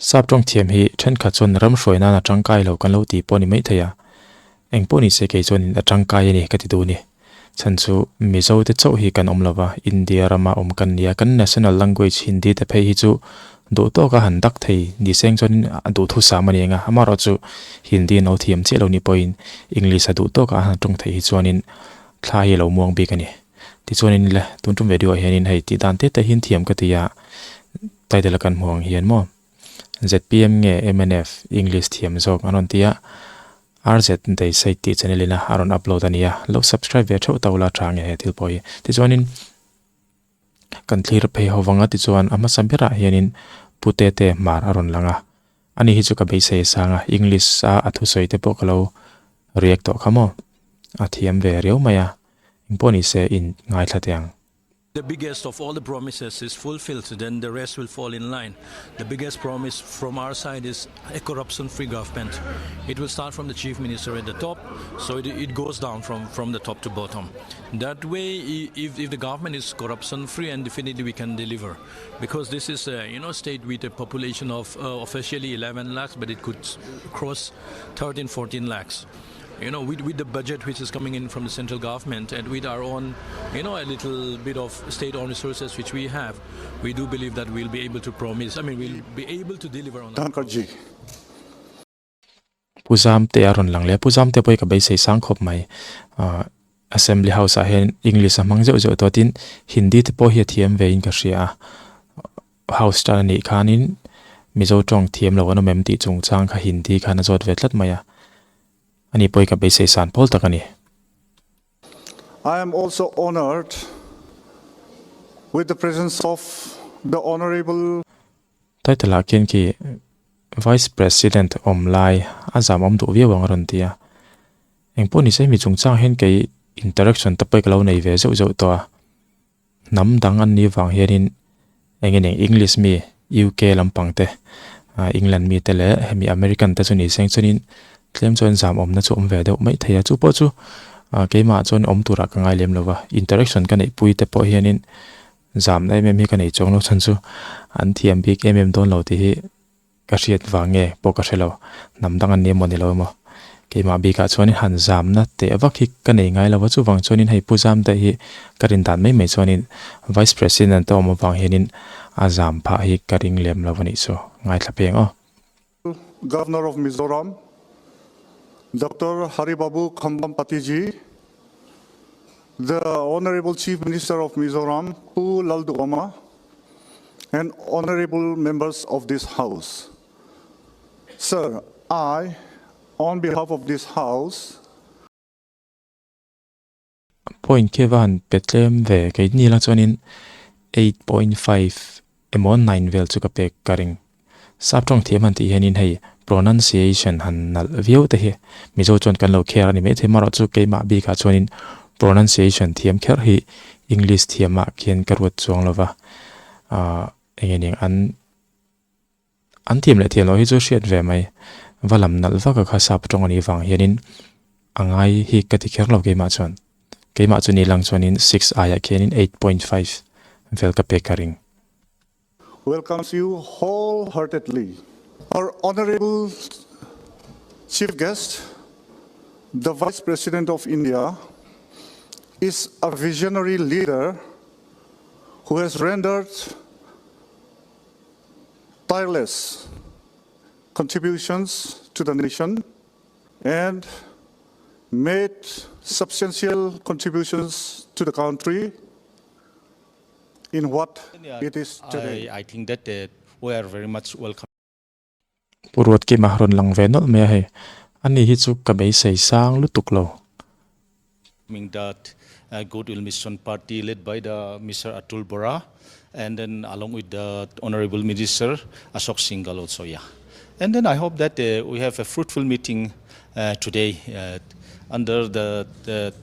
sap trong thiam hi then kha chon ram hroi na tangkai lo kan lo ti poni mai thaya eng poni se ke chon a tangkai ni ka ti du ni chan chu mizo te chau hi kan omlova India rama kan nia kan national language Hindi te phei hi chu do to ka han dak thei ni seng chon do thu sa mani nga amaro chu Hindi no thiam che lo ni point English adu to ka han tung thei hi chuanin thla hi lo muang bi ka ni ti chuanin le tun tum video hianin hei ti dan te te hin thiam ka ti ya title kan muang hian mo ZPM nge MNF English thiam zok anon tia RZ thei site ti channelina aron upload ania lo subscribe ve tho tawla thang he thil poi ti chuanin kan clear phei howanga ti chuan ama sambera hianin putete mar aron langa ani hi chu ka be se sanga English a athu soite pokalo react to khamo athiam ve reu maya imponi se in ngai thlatiang. The biggest of all the promises is fulfilled, then the rest will fall in line. The biggest promise from our side is a corruption-free government. It will start from the chief minister at the top, so it goes down from the top to bottom. That way, if the government is corruption-free, and definitely we can deliver, because this is a state with a population of officially 11 lakhs, but it could cross 13, 14 lakhs. With the budget which is coming in from the central government and with our own, a little bit of state-owned resources which we have, we do believe that we'll be able to we'll be able to deliver on that. Puzam te aron lang le puzam te poi ka bai sei sang khop mai assembly house a hen English amang zo zo to tin Hindi te po hi thiam ve in ka ria house ta ni khanin mizo tong thiam lo no mem ti chung chang kha Hindi khana zot ve tlat maya ani poi ka be se san pol takani. I am also honored with the presence of the honorable title ken ki vice president omlai azam om du wiawang ron tia eng poni se mi chung chang hen ke interaction tapai ka lo nei ve zo zo to nam dang an ni wang herin engin English mi UK lampang te England mi te le mi American te chuni seng chunin tlem chon zam om na chu om ve deuh mai theia chu po chu keima chon om tura ka ngai lem lova interaction ka nei pui te po hianin zam nai mem hi ka nei chong lo chan chu an thiam bik don lo ti hi ka riat wange po ka thelo nam dang an ne moni lo mo keima bi ka chon han zam na te awak hi ka nei ngai lo chu wang chonin hei pu zam te hi karin dan mai mai chonin vice president to mo wang hianin azam pha hi karing lem lo ni so ngai thlapeng o Governor of Mizoram Dr. Haribabu Khambampatiji, the Honorable Chief Minister of Mizoram, Pu Lalduoma, and honorable members of this House. Sir, I, on behalf of this House, point kevan petlem ve ke ni lang chonin 8.5 emon 9 vel chu ka pek karing sap tong thiam han ti henin hei pronunciation han nal view te hi mizo chon kan lo kher ani me the maro chu ke ma bi ka chonin pronunciation thiam kher hi English thiama khian karwat chuang lova engeng an thiam le thiam lo hi chu hriat ve mai valam nal va ka kha sap tong ani wang hianin angai hi ka ti kher lo ke ma chu ni lang chonin 6 aya khianin 8.5 vel ka pekaring welcomes you wholeheartedly. Our honorable chief guest, the Vice President of India, is a visionary leader who has rendered tireless contributions to the nation and made substantial contributions to the country in what it is today. I think that we are very much welcome. Purwat ki mahron lang venol me he ani hi chu ka be sei sang lutuk lo That Goodwill Mission Party led by the Mr. Atul Bora and then along with the Honorable Minister Ashok Singhal also, and then I hope that we have a fruitful meeting today under the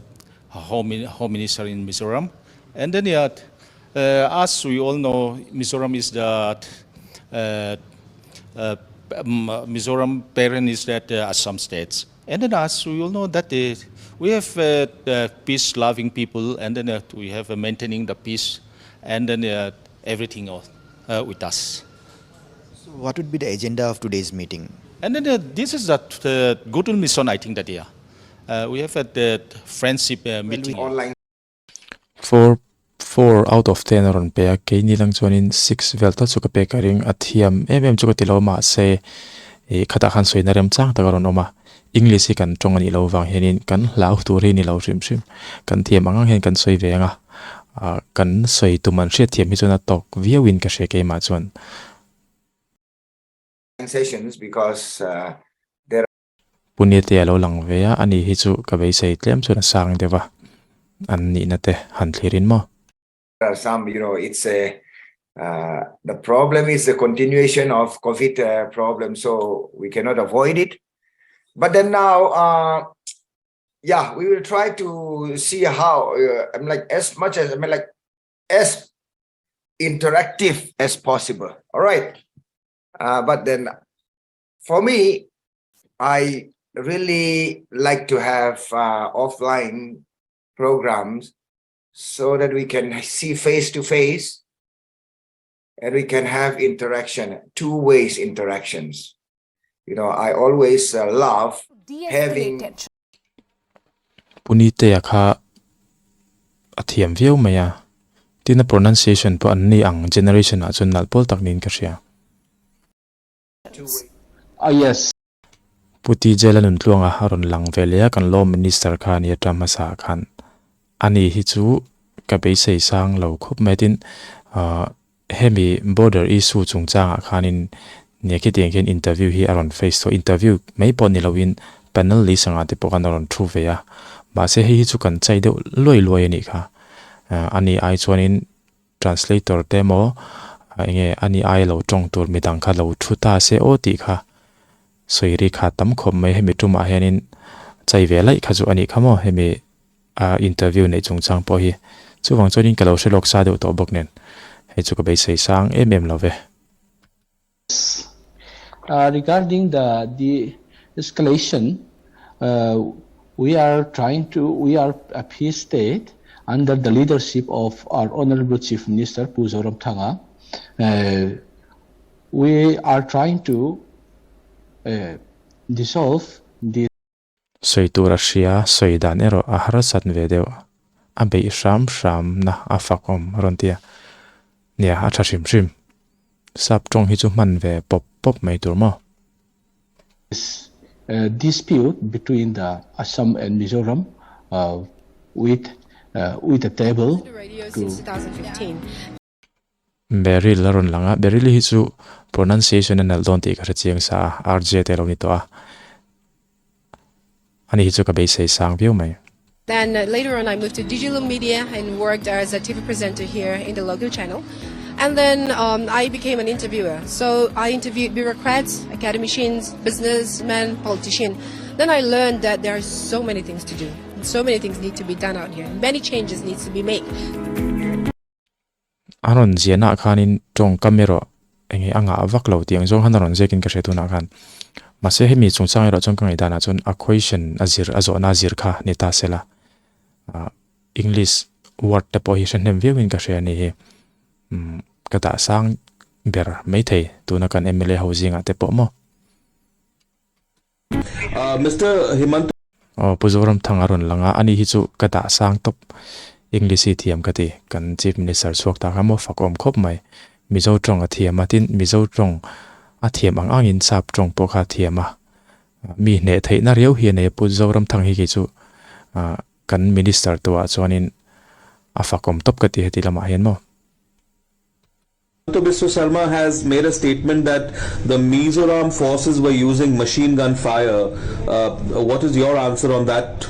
Home Minister in Mizoram, and then as we all know, Mizoram is the Mizoram parent is that Assam states, and then as we all know that we have peace-loving people, and then we have maintaining the peace, and then everything else with us. What would be the agenda of today's meeting? And then this is that good mission, I think, that yeah. We have a friendship meeting. Online. Four out of 10 ron pe ke ni lang chuanin 6 velta chu ka pe ka ring athiam chu ka tilo ma se khata khan soi na rem chang ta ron oma English kan tong ani lo wang henin kan lau tu ri ni lo rim kan thiam angang hen kan soi venga kan soi tu man hre thiam hi chuna tok viawin ka hre ke ma chuan Sessions because punite alo lang vea ani hi chu ka bei sei tlem chuna sang dewa an ni na te han thlirin mo there are some, it's the problem is the continuation of COVID problem, so we cannot avoid it. But then now, we will try to see how as much as as interactive as possible. All right. But then for me, I really like to have offline programs so that we can see face to face and we can have interaction, two-way interactions. I always love having punite yakha athiam viau maya tina pronunciation po anni ang generation a chun nalpol taknin ka sia Yes. puti jelanun tluanga haron lang velia kan law minister khan ya tamasa khan ani hi chu ka be sei sang lo khup metin hemi border issue chungchanga khanin neki tengken interview hi aron face to interview mai pon ni lowin panel li sanga te pokan aron thu veya ba se hi chu kan chai de loi ani kha ani ai chuanin translator demo nge ani ai lo tong tur midang kha lo thu ta se o ti kha soiri kha tam khom mai hemi tuma hianin chai velai kha chu ani khamo hemi interview nei chungchang po hi chuwang chuanin kalo shelok sa de to bok nen he chu ka be sei sang love regarding the escalation, we are a peace state under the leadership of our Honorable Chief Minister Puzoram Thanga. We are trying to dissolve the soitu Russia soidan ero aharasat vedeo abe sham na afakom rontia nia athashim shim sap tong hi chu man ve pop mai tur mo dispute between the Assam and Mizoram with a table to 2015. Beril laron langa beril hi chu pronunciation and don ti ka chiang sa RJ te lo ni to ani hi chu ka be sei sang view mai. Then later on I moved to digital media and worked as a TV presenter here in the local channel. And then I became an interviewer. So I interviewed bureaucrats, academicians, businessmen, politicians. Then I learned that there are so many things to do. So many things need to be done out here. Many changes needs to be made. Aron ziana khanin tong kamero engi anga avaklo tiang jong hanaron zekin ka setuna khan mase hemi chungchang ro chong kangai dana chon equation azir azo nazir kha neta sela English word te position hem viewing ka she ni kata sang ber mai thei tuna kan MLA housing ate po mo Mr. Himant puzoram thangaron langa ani hi chu kata sang top English thiam kati kan chief minister suak ta kamo fakom khop mai mizo tong athiam atin mizo tong athiam angin sap tong pokha thiama mi ne thei na riau hi ne puzoram thang hi ki chu kan minister to a chuanin afakom top kati heti lama hian mo Mr. Sharma has made a statement that the Mizoram forces were using machine gun fire. What is your answer on that?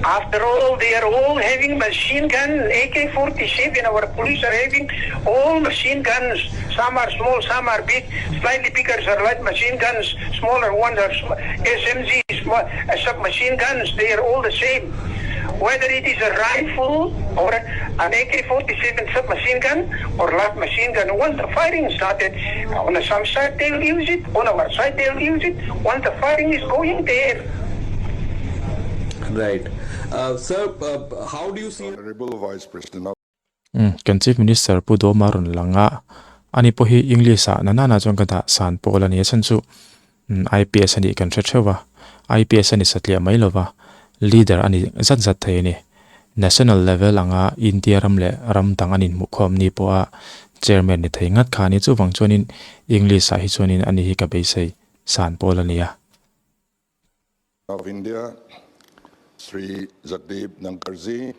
After all, they are all having machine gun, AK-47. Our police are having all machine guns. Some are small, some are big. Slightly bigger are light machine guns. Smaller ones are SMG, submachine guns. They are all the same. Whether it is a rifle or an AK-47 submachine gun or light machine gun, once the firing started, on some side they will use it, on our side they will use it. Once the firing is going there. Right. Sir, how do you see... Honorable Vice President. kan chief minister pudo maron langa ani po hi English a nana chong ka da san pola ni chan chu IPS ani kan threwa IPS ani satlia mai lova leader ani zat thei ni national level anga India ramle ram tang anin mu khom ni po a chairman ni thei ngat khani chu wang chonin English a hi chonin ani hi ka be sei san pola ni ya of India, Sri Jagdeep Dhankarji,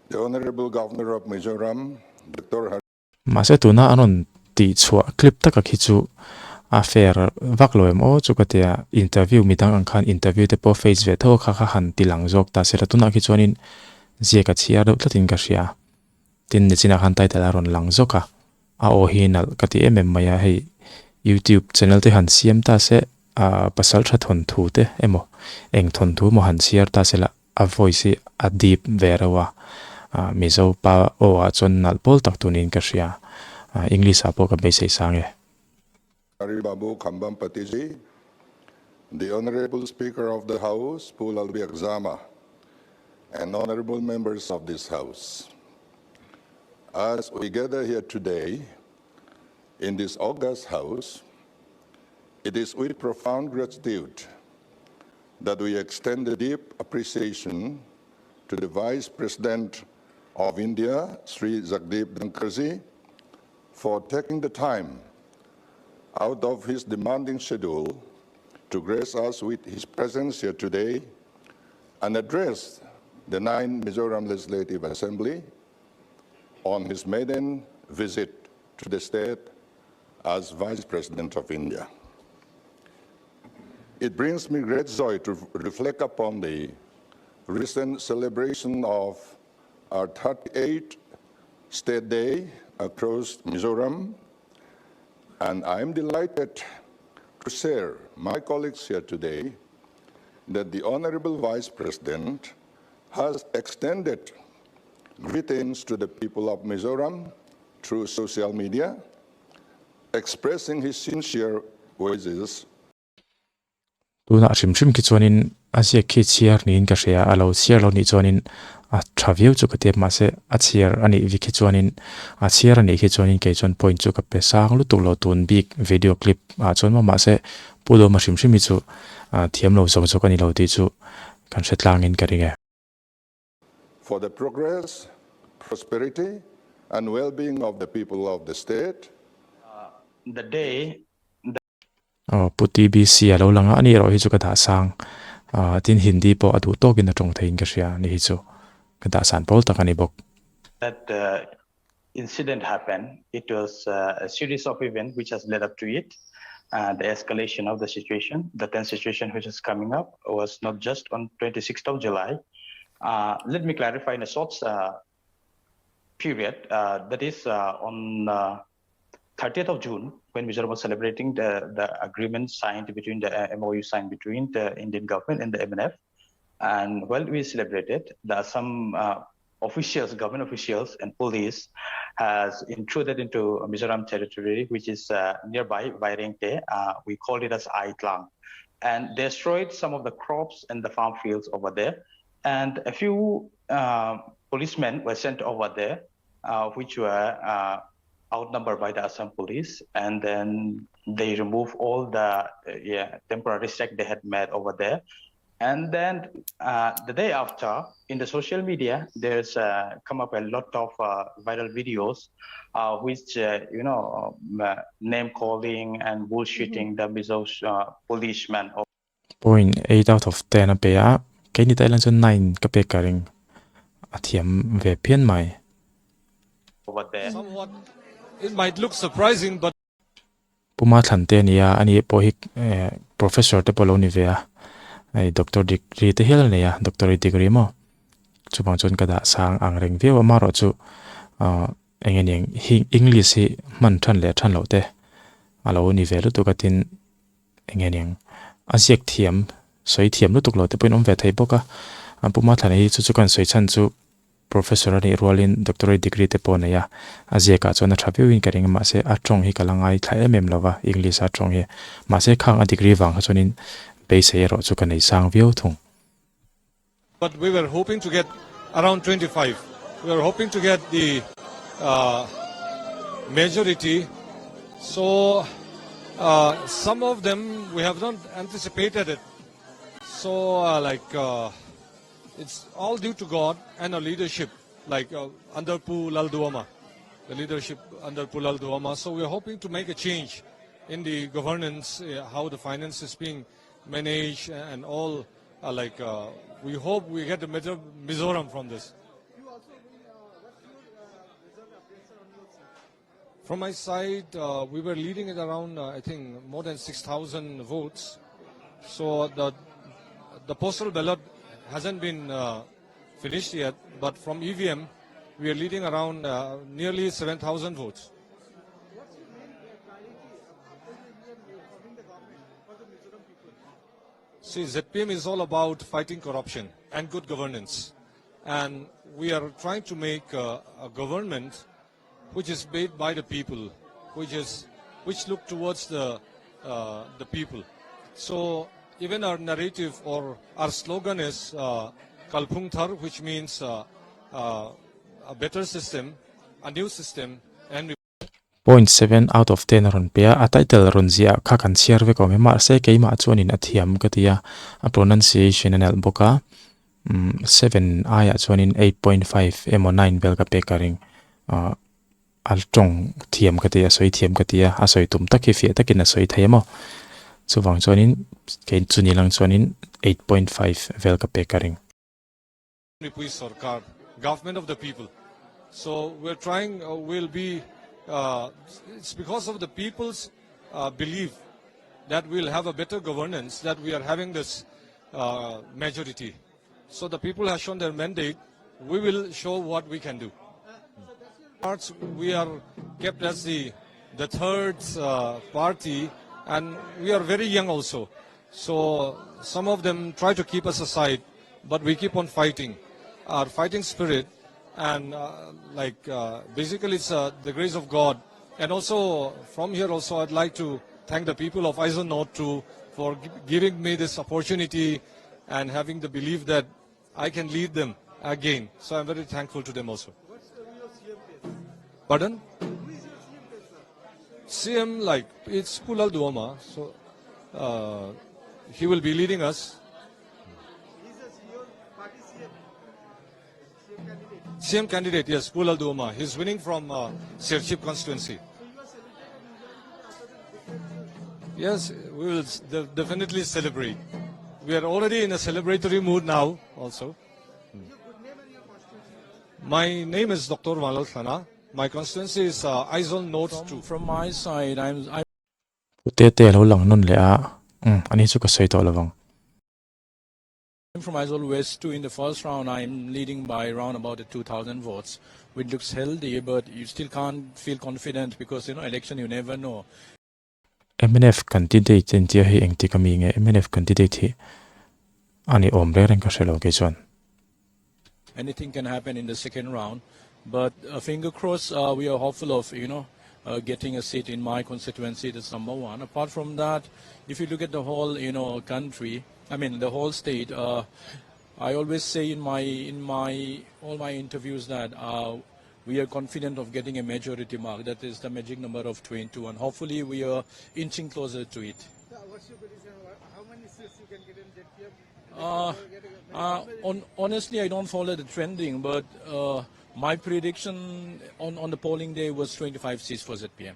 the Honorable Governor of Mizoram, Dr. Mase tuna anon ti chua clip taka khichu a fair vakloem o chukatia interview mitang angkhan interview te po face ve tho kha han tilang jok ta sera tuna khichonin je ka chia do tlatin ka ria tin ni china khan tai tala ron lang zoka a o hinal kati maya hei YouTube channel te han siam ta se a pasal tha thon thu te emo eng thon thu mo han share ta sela a voice a deep verawa mizo pa o a chon nal pol tak tunin ka ria English apo ka be sei sange Hari Babu Khambam Patiji, the Honorable Speaker of the House, Pul Albi Akzama, and honorable members of this House. As we gather here today in this august House, it is with profound gratitude that we extend a deep appreciation to the Vice President of India, Sri Jagdeep Dhankarji, for taking the time out of his demanding schedule to grace us with his presence here today and address the 9th Mizoram Legislative Assembly on his maiden visit to the state as Vice President of India. It brings me great joy to reflect upon the recent celebration of our 38th State Day across Mizoram, and I am delighted to share my colleagues here today that the Honorable Vice President has extended greetings to the people of Mizoram through social media, expressing his sincere wishes. tuna shim ki chonin asia ki chiar nin ka ria alo chiar lo ni chonin a travel chu ka te ma se a chiar ani vi ki chonin a chiar ani ki chonin ke chon point chu ka pe sang lu tu lo tun big video clip a chon ma se pudo ma shim mi chu thiam lo zong chok ani lo ti chu kan setlang in ka ringa For the progress, prosperity, and well-being of the people of the state. The day puti bi sia lo langa ani ro hi chu ka da sang tin hindi po adu to kin atong thein ka ria ni hi chu ka da san pol ta kani bok that incident happened, it was a series of events which has led up to it. The escalation of the situation, the tense situation which is coming up, was not just on 26th of July. Let me clarify in a short period. That is on 30th of June, when Mizoram was celebrating the agreement signed between the MOU signed between the Indian government and the MNF. And while we celebrated, there are some officials, government officials and police has intruded into Mizoram territory, which is nearby Vairengte. We called it as tawng, and destroyed some of the crops and the farm fields over there. And a few policemen were sent over there, which were outnumbered by the Assam police, and then they removed all the temporary check they had made over there. And then the day after, in the social media, there's come up a lot of viral videos, which name calling and bullshitting the Mizo policemen. point 8 out of 10 pe a ke ni tailan chon 9 ka pe karing athiam ve phian mai Over there. Somewhat, it might look surprising, but puma thante nia ani po hi professor te polo ni ve a ai doctor degree te hel nia doctorate degree mo chubang chon kada sang ang reng ve wa maro chu engeng English hi man than le than lo te alo ni ve lu tu katin engeng asiak thiam soi thiam lu tuk lo te point om ve thai boka puma thane hi chu kan soi chan chu professor ani rolin doctorate degree te po ya azia ka chona thapiu in karing ma se atong hi kalangai thlai mem lova English atong hi ma se khang a degree wang ha chonin be se ro chu kan ei sang view thung but we were hoping to get around 25. We were hoping to get the majority. So some of them we have not anticipated it. So it's all due to God and our leadership, under Pulal Duama, the leadership under Pulal Duama. So we're hoping to make a change in the governance, how the finance is being managed, and all. We hope we get a better Mizoram from this. From my side, we were leading it around, I think, more than 6,000 votes. So the postal ballot hasn't been finished yet, but from EVM, we are leading around nearly 7,000 votes. See, ZPM is all about fighting corruption and good governance. And we are trying to make a government which is made by the people, which look towards the people. So even our narrative or our slogan is Kalpung Thar, which means a better system, a new system, and 0.7 out of 10 ron pia a title ron zia kha kan share ve ko me mar se ke ma chuanin a thiam ka tia a pronunciation an boka 7 aya chuanin 8.5 emo 9 bel ka pekaring al tong thiam ka tia soi thiam ka tia a soi tum takhi fi takin a soi thayamo chuwang chuanin ke chuni lang chuanin 8.5 vel ka pekaring Sarkar, government of the people. So we're trying, we'll be, it's because of the people's belief that we'll have a better governance, that we are having this majority. So the people have shown their mandate, we will show what we can do. We are kept as the third party, and we are very young also. So some of them try to keep us aside, but we keep on fighting. Our fighting spirit, and basically it's the grace of God. And also from here also I'd like to thank the people of Aizawl North too for giving me this opportunity and having the belief that I can lead them again. So I'm very thankful to them also. Pardon? CM, it's Pulal Duama, so he will be leading us. CM candidate, yes, Pulal Duama. He's winning from Sirchip constituency. Yes, we will definitely celebrate. We are already in a celebratory mood now also. My name is Dr. Malal Khana. My constituency is Aizawl North 2. From my side, I'm lo lang nun le a ani chu ka soi to lawang from Aizawl West 2. In the first round, I'm leading by around about 2,000 votes, which looks healthy, but you still can't feel confident because, election, you never know. MNF candidate in tia hi engti kami nge MNF candidate hi ani omre ren ka shelo ke chuan Anything can happen in the second round, but finger crossed, we are hopeful of, getting a seat in my constituency. That's number one. Apart from that, if you look at the whole, country, the whole state, I always say in all my interviews that we are confident of getting a majority mark. That is the magic number of 22, and hopefully we are inching closer to it. What's your prediction? How many seats you can get in ZPM? Honestly, I don't follow the trending, but my prediction on the polling day was 25 seats for ZPM.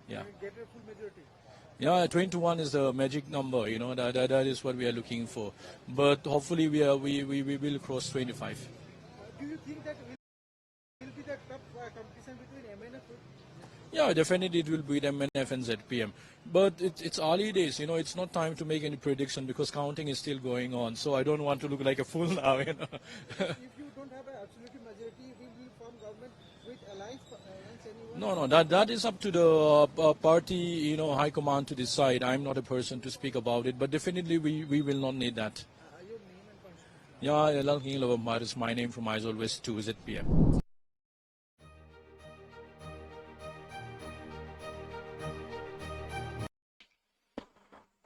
Yeah. You get a full majority? Yeah, 21 is the magic number. That is what we are looking for. But hopefully we will cross 25. Do you think that will be the tough competition between MNF? Yeah, definitely it will be MNF and ZPM. But it's early days, it's not time to make any prediction because counting is still going on. So I don't want to look like a fool now, If you don't have an absolute majority, will you form government with alliance anyone? No, that is up to the party, high command to decide. I'm not a person to speak about it, but definitely we will not need that. Your name and Yeah, Lawm is my name from Aizawl West 2 ZPM.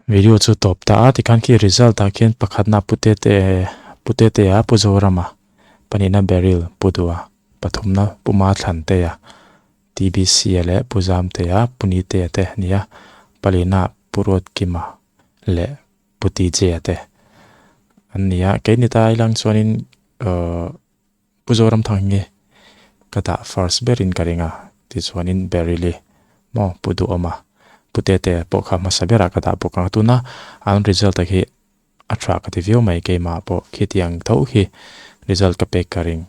video chu top ta ti kan ki result ta khen pakhat na putete a puzorama panina beril pudua pathumna puma thante ya TBC le puzam te ya puni te te nia palina purot kima le puti je te ania ke ni tai lang chuanin puzoram thangi kata first berin karinga ti chuanin berili mo pudu oma putete pokha masabera kata pokang tuna an result hi atra ka ti view mai ke ma po khitiang tho hi result ka pe karing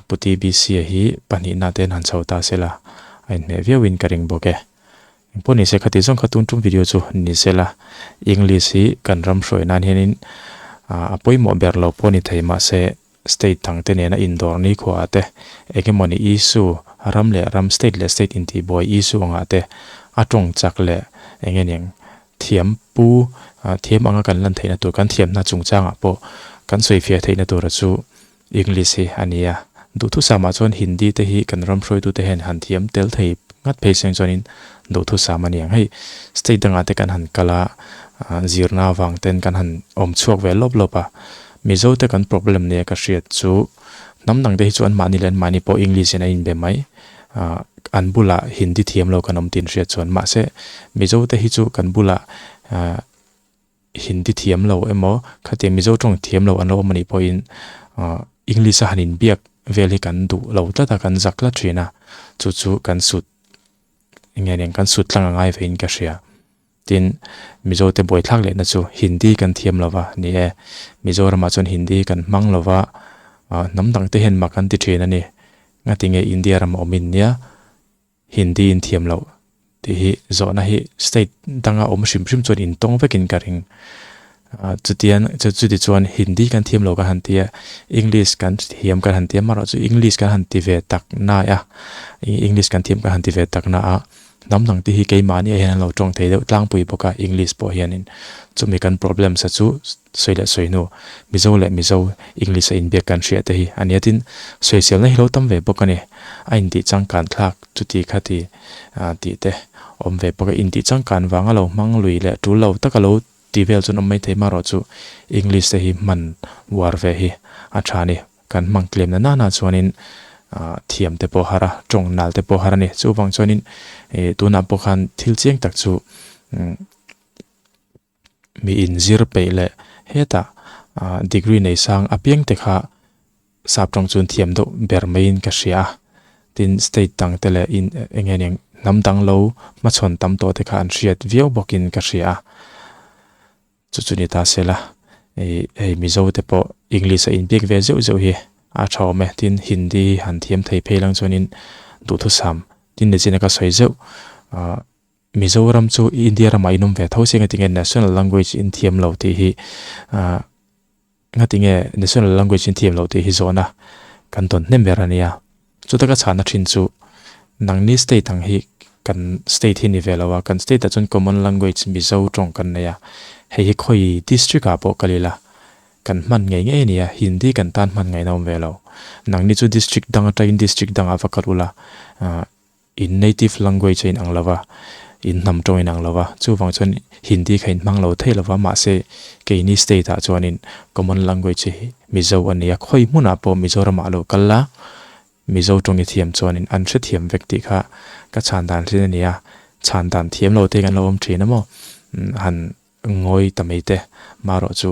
puti BC hi pani na ten han chauta sela ain me view in karing boke poni se khati jong khatun tum video chu ni sela English hi kan ram hroi nan henin apoi mo berlo poni theima se state tangte ne na indoor ni kho ate egemoni issue ram le ram state inti boy issue anga te atong chak le engeneng thiam pu thiam anga kan lan theina tur kan thiam na chungchanga po kan soi fia theina tur chu English hi ania du thu sama chon Hindi te hi kan ram hroi tu te hen han thiam tel thei ngat phei seng chonin du thu sama niang hei state danga te kan han kala zirna wang ten kan han om chuak ve lop lopa mizo te kan problem ne ka hriat chu namdang de chuan mani len mani po English na in be mai anbula Hindi thiam lo kan om tin hriat chuan ma se mizo te hi chu kan bula Hindi thiam lo emo khate mizo tong thiam lo an lo mani po in English hanin biak veli kan du lo ta kan zakla thina chu kan sut ingeng kan sut tlang ngai vein ka hria tin mizo te boy thak le na chu Hindi kan thiam lova ni e Mizoram chon Hindi kan mang lova namdang te hen makan ti thina ni ngatinge India ram omin nia Hindi in thiam lo ti hi zona hi state danga om shim chon in tong vekin karing chutian chuti chuan Hindi kan thiam lo ka han tia English kan thiam kan han tia maro chu English kan han ti ve tak na ya English kan thiam kan han ti ve tak na a namdang ti hi ke mani hen lo tong thei deuh tlang pui boka English po hianin chumi kan problem sa chu soile soinu mizo le mizo English in be kan hria te hi aniatin social na hilo tam ve bokani a in ti changkan thlak chuti khati ti te om ve boka in ti changkan wanga lo mang lui le tu lo takalo ti vel chun mai thei maro chu English te hi man war ve hi a thani kan mang claim na na chuanin thiam te po hara tong nal te po hara ni chu wang chonin tu na po khan thil chiang tak chu mi in zir pe le heta degree nei sang apiang te kha sap tong chun thiam do ber main ka hria tin state tang te le in engeneng namdang lo ma chon tam to te kha an hriat viau bokin ka hria chuchuni ta sela mizo te po English in big ve zo hi a chawme tin Hindi han thiam thei phelang chonin du thu sam tin ne china ka soi zo Mizoram chu India rama inum ve tho singa tinge national language in thiam lo ti hi ngatinge national language in thiam lo ti hi zona kan ton nemberania chutaka chana thin chu nangni state ang hi kan state hi ni velawa kan state ta chun common language mizo tong kan ne ya hei khoi district a po kalila kan man ngai ngai nia Hindi kan tan man ngai nom velo nangni chu district danga train district danga vakarula in native language in anglawa in nam tong in anglawa chu wang chon Hindi khain manglo theilawa ma se ke ni state a chuanin common language hi mizo ania khoi muna po Mizoram alo kalla mizo tong i thiam chuanin an hre thiam vekti kha ka chandan rin ania chandan thiam lo te kan lo om thina mo han ngoi tameite maro chu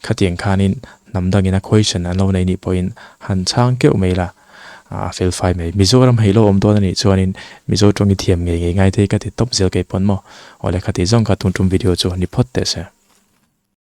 khatiang khanin namdangina question an lo nei ni point han chang ke umeila fel fai mai Mizoram helo om don ani chuanin mizo tong i thiam nge ngai te ka ti top zel ke pon mo ole khati jong ka tum video chu ni phot te se